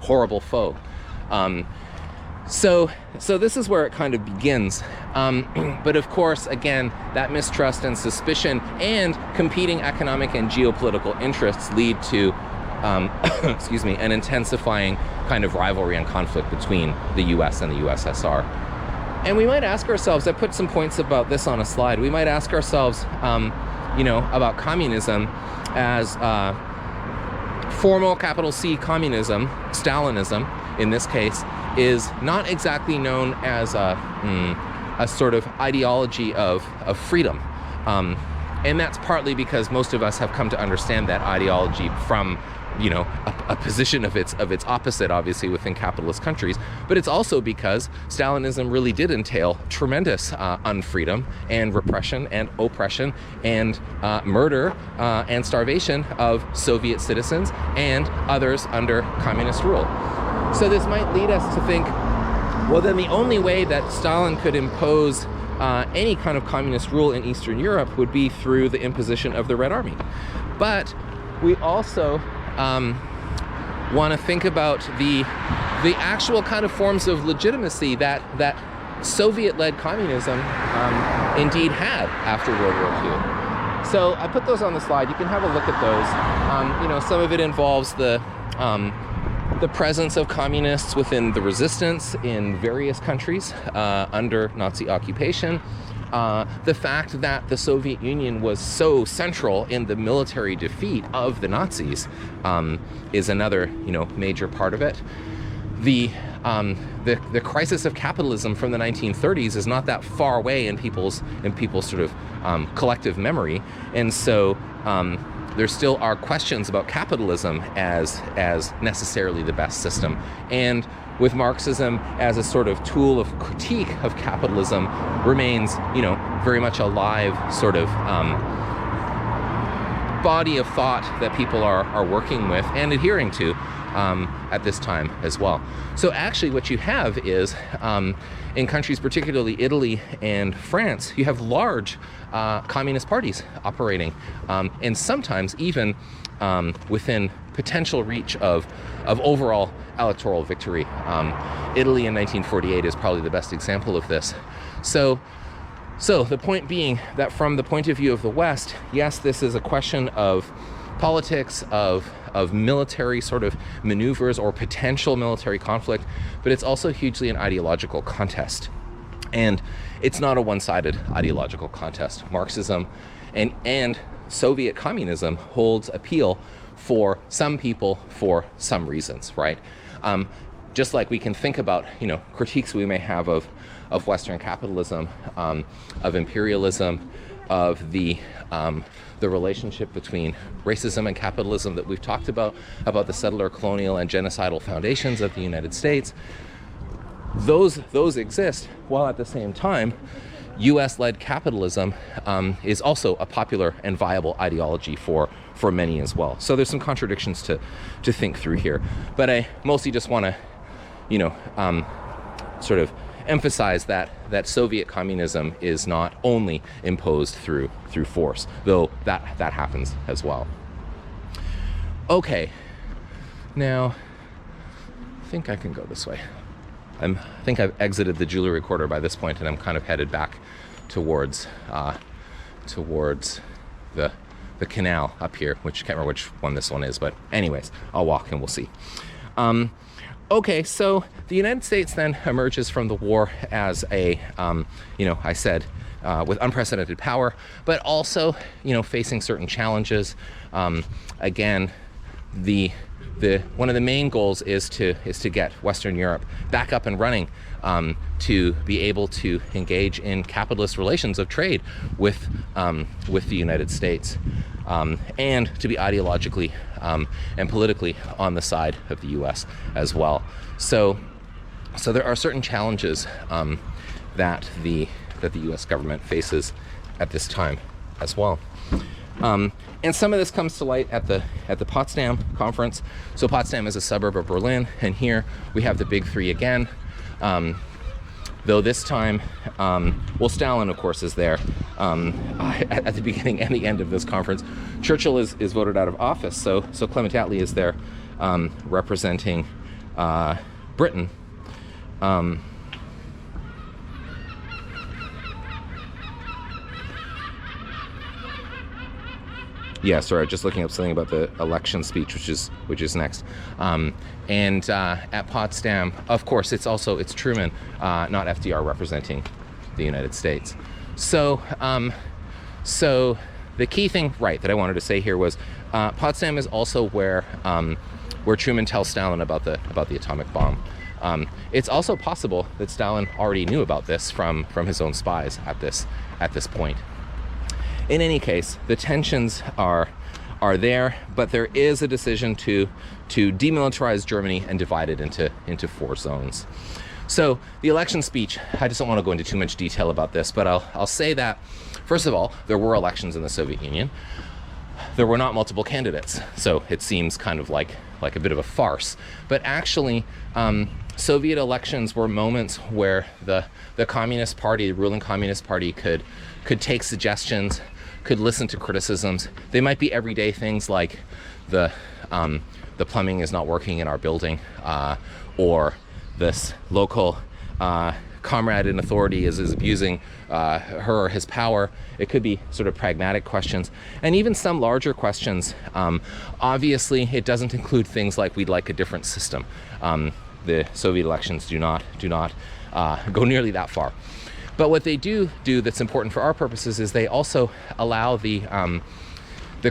horrible foe. So this is where it kind of begins. But of course, again, that mistrust and suspicion and competing economic and geopolitical interests lead to, an intensifying kind of rivalry and conflict between the US and the USSR. And we might ask ourselves, I put some points about this on a slide, we might ask ourselves, about communism as formal capital C communism, Stalinism in this case, is not exactly known as a sort of ideology of freedom. And that's partly because most of us have come to understand that ideology from a position of its opposite, obviously, within capitalist countries. But it's also because Stalinism really did entail tremendous unfreedom and repression and oppression and murder and starvation of Soviet citizens and others under communist rule. So this might lead us to think, well, then the only way that Stalin could impose any kind of communist rule in Eastern Europe would be through the imposition of the Red Army. But we also want to think about the actual kind of forms of legitimacy that Soviet-led communism indeed had after World War II. So I put those on the slide. You can have a look at those. Some of it involves the presence of communists within the resistance in various countries under Nazi occupation. The fact that the Soviet Union was so central in the military defeat of the Nazis is another, major part of it. The crisis of capitalism from the 1930s is not that far away in people's sort of collective memory, and so there still are questions about capitalism as necessarily the best system. And with Marxism as a sort of tool of critique of capitalism remains, very much a live sort of body of thought that people are working with and adhering to at this time as well. So actually what you have is, in countries, particularly Italy and France, you have large communist parties operating, and sometimes even within potential reach of overall electoral victory. Italy in 1948 is probably the best example of this. So the point being that from the point of view of the West, yes, this is a question of politics, of military sort of maneuvers or potential military conflict, but it's also hugely an ideological contest. And it's not a one-sided ideological contest. Marxism and Soviet communism holds appeal for some people for some reasons, right? Just like we can think about, critiques we may have of Western capitalism, of imperialism, of the relationship between racism and capitalism that we've talked about the settler, colonial, and genocidal foundations of the United States. Those exist, while at the same time, U.S.-led capitalism is also a popular and viable ideology for many as well. So there's some contradictions to think through here. But I mostly just want to, sort of emphasize that Soviet communism is not only imposed through force, though that happens as well. Okay, now I think I can go this way. I think I've exited the jewelry recorder by this point, and I'm kind of headed back towards the canal up here, which I can't remember which one this one is, but anyways, I'll walk and we'll see. Okay, so the United States then emerges from the war as a, I said, with unprecedented power, but also, facing certain challenges. Again, one of the main goals is to get Western Europe back up and running, to be able to engage in capitalist relations of trade with the United States, and to be ideologically and politically on the side of the U.S. as well. So there are certain challenges that the U.S. government faces at this time as well. And some of this comes to light at the Potsdam Conference. So Potsdam is a suburb of Berlin, and here we have the big three again. Though this time, well, Stalin, of course, is there at the beginning and the end of this conference. Churchill is voted out of office, so Clement Attlee is there representing Britain. Yeah, sorry, just looking up something about the election speech, which is next. And at Potsdam, of course, it's Truman, not FDR, representing the United States. So the key thing, right, that I wanted to say here was Potsdam is also where Truman tells Stalin about the atomic bomb. It's also possible that Stalin already knew about this from his own spies at this point. In any case, the tensions are there, but there is a decision to demilitarize Germany and divide it into 4 zones. So the election speech, I just don't want to go into too much detail about this, but I'll say that, first of all, there were elections in the Soviet Union. There were not multiple candidates, so it seems kind of like a bit of a farce. But actually, Soviet elections were moments where the Communist Party, the ruling Communist Party, could take suggestions, could listen to criticisms. They might be everyday things like the plumbing is not working in our building, or this local comrade in authority is abusing her or his power. It could be sort of pragmatic questions, and even some larger questions. Obviously, it doesn't include things like we'd like a different system. The Soviet elections do not go nearly that far. But what they do that's important for our purposes is they also allow the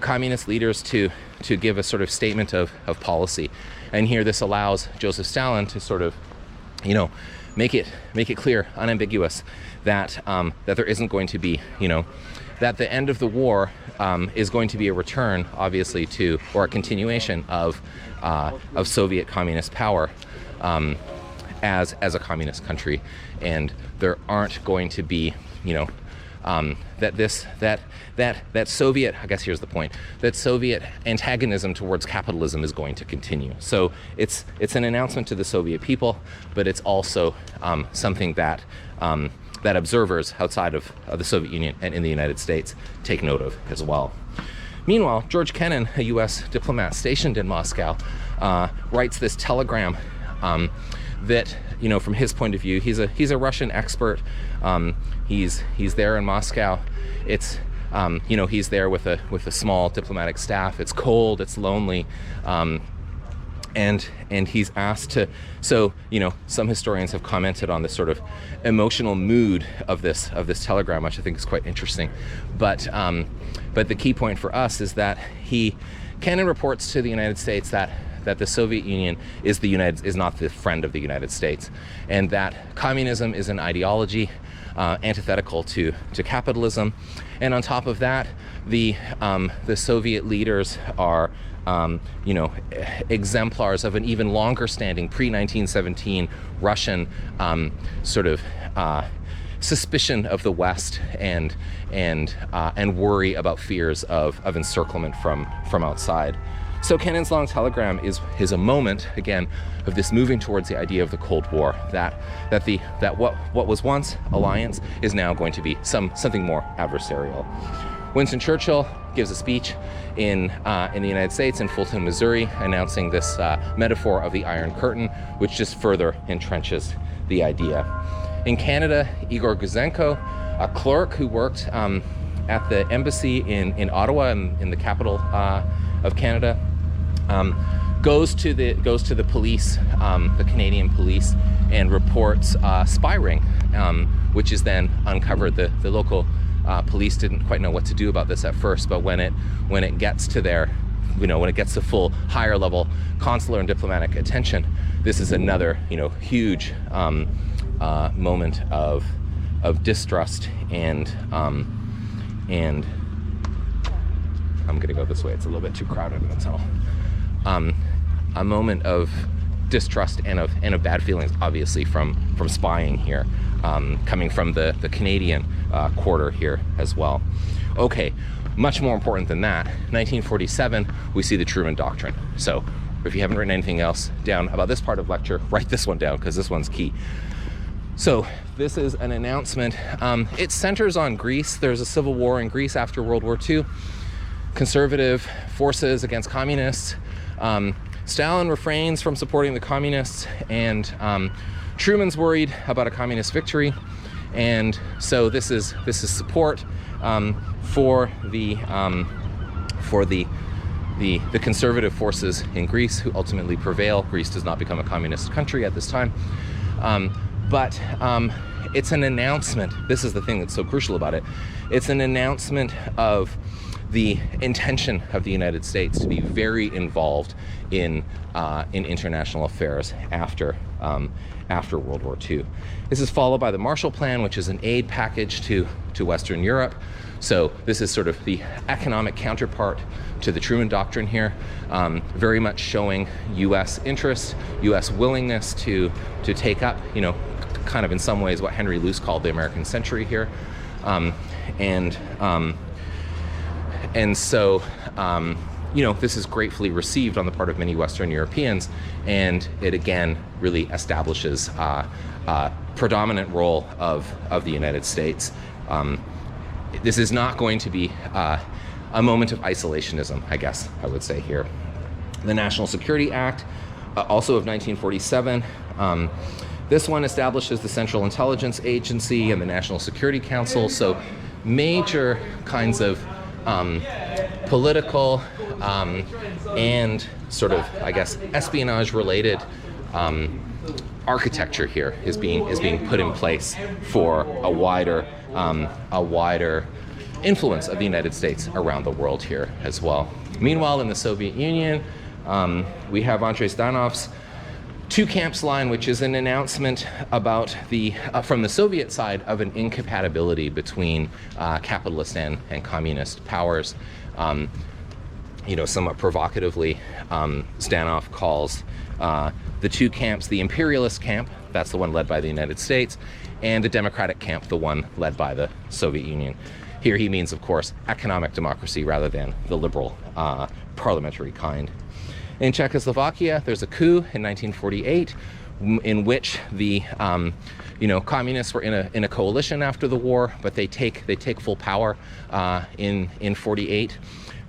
communist leaders to give a sort of statement of policy. And here this allows Joseph Stalin to sort of, make it clear, unambiguous, that there isn't going to be, that the end of the war is going to be a return, obviously, to, or a continuation of Soviet communist power. As a communist country, and there aren't going to be, that Soviet, I guess here's the point, that Soviet antagonism towards capitalism is going to continue. So it's an announcement to the Soviet people, but it's also something that observers outside of the Soviet Union and in the United States take note of as well. Meanwhile, George Kennan, a U.S. diplomat stationed in Moscow, writes this telegram that, from his point of view, he's a Russian expert. He's there in Moscow. It's he's there with a small diplomatic staff. It's cold. It's lonely. And he's asked to. So some historians have commented on this sort of emotional mood of this telegram, which I think is quite interesting. But the key point for us is that Kennan reports to the United States that the Soviet Union is not the friend of the United States, and that communism is an ideology antithetical to capitalism. And on top of that, the Soviet leaders are exemplars of an even longer standing pre-1917 Russian sort of suspicion of the West and worry about fears of encirclement from outside. So Kennan's long telegram is a moment, again, of this moving towards the idea of the Cold War, that what was once alliance is now going to be something more adversarial. Winston Churchill gives a speech in the United States in Fulton, Missouri, announcing this metaphor of the Iron Curtain, which just further entrenches the idea. In Canada, Igor Guzenko, a clerk who worked at the embassy in Ottawa, in the capital of Canada, goes to the police, the Canadian police, and reports spy ring, which is then uncovered. The local police didn't quite know what to do about this at first, but when it gets to their, when it gets to full higher level consular and diplomatic attention, this is another huge moment of distrust and I'm gonna go this way. It's a little bit too crowded in the tunnel. A moment of distrust and of bad feelings, obviously from spying here, coming from the Canadian quarter here as well. Okay, much more important than that, 1947, we see the Truman Doctrine. So if you haven't written anything else down about this part of lecture, write this one down because this one's key. So this is an announcement. It centers on Greece. There's a civil war in Greece after World War II. Conservative forces against communists. Stalin refrains from supporting the communists, and Truman's worried about a communist victory. And so this is support for the conservative forces in Greece, who ultimately prevail. Greece does not become a communist country at this time, but it's an announcement. This is the thing that's so crucial about it. It's an announcement of the intention of the United States to be very involved in international affairs after World War II. This is followed by the Marshall Plan, which is an aid package to Western Europe. So this is sort of the economic counterpart to the Truman Doctrine here, very much showing U.S. interest, U.S. willingness to take up, kind of in some ways what Henry Luce called the American century here, and so, this is gratefully received on the part of many Western Europeans, and it again really establishes a predominant role of the United States. This is not going to be a moment of isolationism, I guess I would say here. The National Security Act, also of 1947, this one establishes the Central Intelligence Agency and the National Security Council, so major kinds of political and sort of, I guess, espionage-related architecture here is being put in place for a wider influence of the United States around the world here as well. Meanwhile, in the Soviet Union, we have Andrei Zhdanov's Two Camps line, which is an announcement about from the Soviet side of an incompatibility between capitalist and communist powers. Somewhat provocatively, Zhdanov calls the two camps the imperialist camp, that's the one led by the United States, and the democratic camp, the one led by the Soviet Union. Here he means, of course, economic democracy rather than the liberal parliamentary kind. In Czechoslovakia, there's a coup in 1948 in which the communists were in a coalition after the war, but they take full power in 48,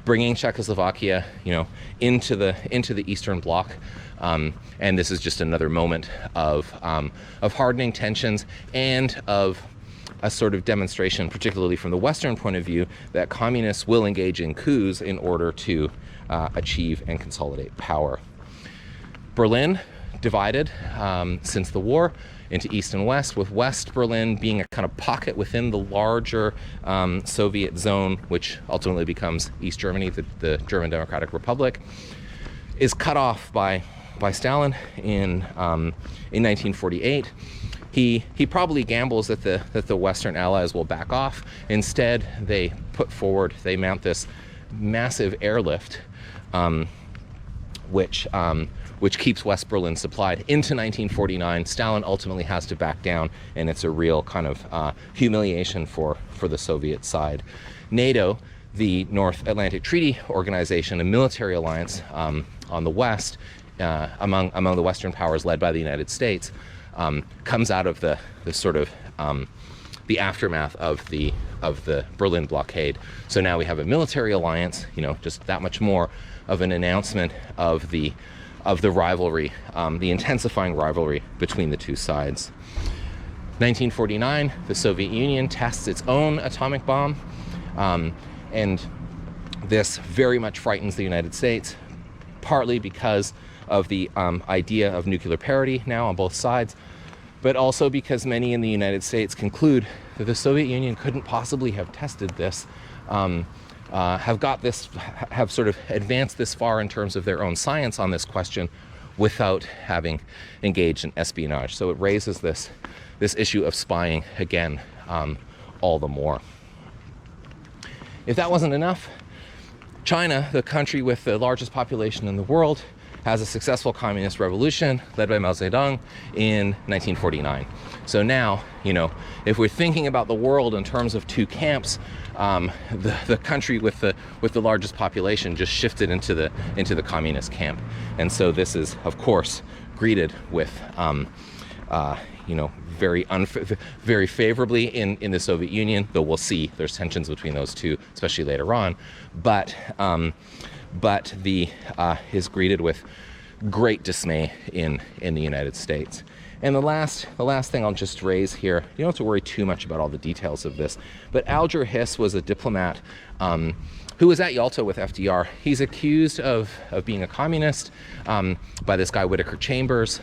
bringing Czechoslovakia into the Eastern Bloc, and this is just another moment of hardening tensions and of a sort of demonstration, particularly from the Western point of view, that communists will engage in coups in order to achieve and consolidate power. Berlin divided since the war into East and West, with West Berlin being a kind of pocket within the larger Soviet zone, which ultimately becomes East Germany, the German Democratic Republic, is cut off by Stalin in 1948. He probably gambles that the Western Allies will back off. Instead, they mount this massive airlift, which keeps West Berlin supplied into 1949. Stalin ultimately has to back down, and it's a real kind of humiliation for the Soviet side. NATO, the North Atlantic Treaty Organization, a military alliance on the West, among the Western powers led by the United States, comes out of the sort of the aftermath of the Berlin blockade. So now we have a military alliance, just that much more of an announcement of the rivalry, the intensifying rivalry between the two sides. 1949, the Soviet Union tests its own atomic bomb, and this very much frightens the United States, partly because of the idea of nuclear parity now on both sides, but also because many in the United States conclude that the Soviet Union couldn't possibly have tested this, have sort of advanced this far in terms of their own science on this question without having engaged in espionage. So it raises this issue of spying again all the more. If that wasn't enough, China, the country with the largest population in the world, has a successful communist revolution led by Mao Zedong in 1949. So now, if we're thinking about the world in terms of two camps, the country with the largest population just shifted into the communist camp. And so this is, of course, greeted with very favorably in the Soviet Union, though we'll see there's tensions between those two, especially later on. But is greeted with great dismay in the United States. And the last thing I'll just raise here, you don't have to worry too much about all the details of this, but Alger Hiss was a diplomat who was at Yalta with FDR. He's accused of being a communist by this guy Whittaker Chambers.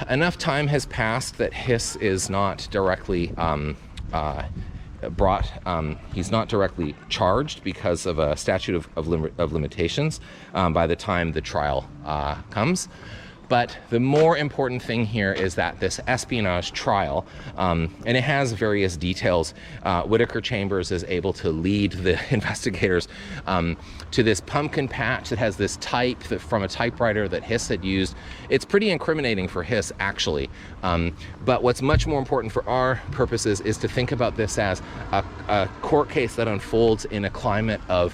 Enough time has passed that Hiss is not directly he's not directly charged because of a statute of limitations by the time the trial comes. But the more important thing here is that this espionage trial, and it has various details, Whittaker Chambers is able to lead the investigators to this pumpkin patch that has this type from a typewriter that Hiss had used. It's pretty incriminating for Hiss, actually. But what's much more important for our purposes is to think about this as a court case that unfolds in a climate of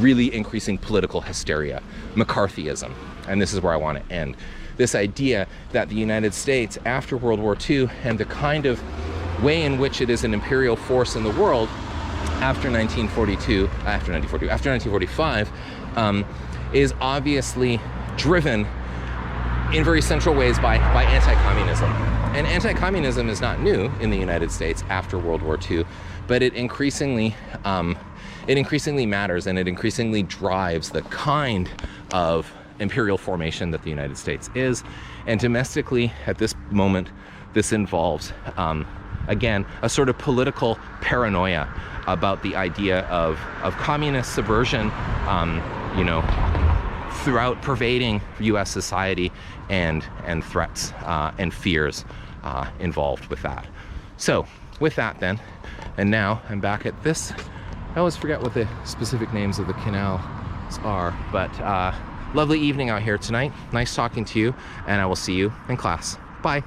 really increasing political hysteria, McCarthyism. And this is where I want to end. This idea that the United States, after World War II, and the kind of way in which it is an imperial force in the world after 1945, is obviously driven in very central ways by anti-communism. And anti-communism is not new in the United States after World War II, but it increasingly matters, and it increasingly drives the kind of imperial formation that the United States is. And domestically, at this moment, this involves, again, a sort of political paranoia about the idea of communist subversion, throughout pervading U.S. society, and threats and fears involved with that. So, with that then, and now I'm back at this. I always forget what the specific names of the canals are, but lovely evening out here tonight. Nice talking to you, and I will see you in class. Bye.